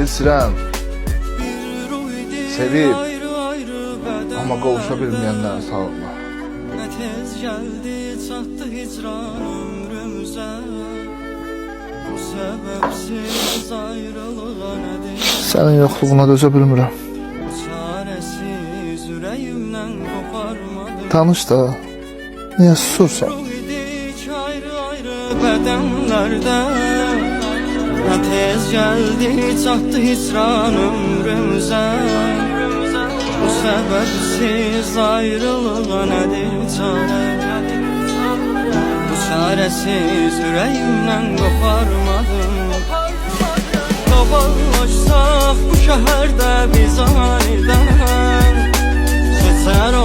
bilsirəm, sevib, amma qovuşa bilməyənlərin sağlıqla. Nə tez gəldi, çatdı hicran ömrümüzə. Bu səbəbsiz ayrılığa nədir? Sənin yoxluğuna dözə bilmirəm. Bu çarəsiz ürəyimdən qoparmadım. Tanış da, niyə susursan? Ruhidik ayrı-ayrı bədənlərdə. Nə tez gəldi, çatdı hicran ömrümüzə. Bu səbəbsiz ayrılığa nədir çarə? Bu çarəsiz ürəyimdən qoparmadım. Dolaşsaq bu şəhərdə biz aydan, keçər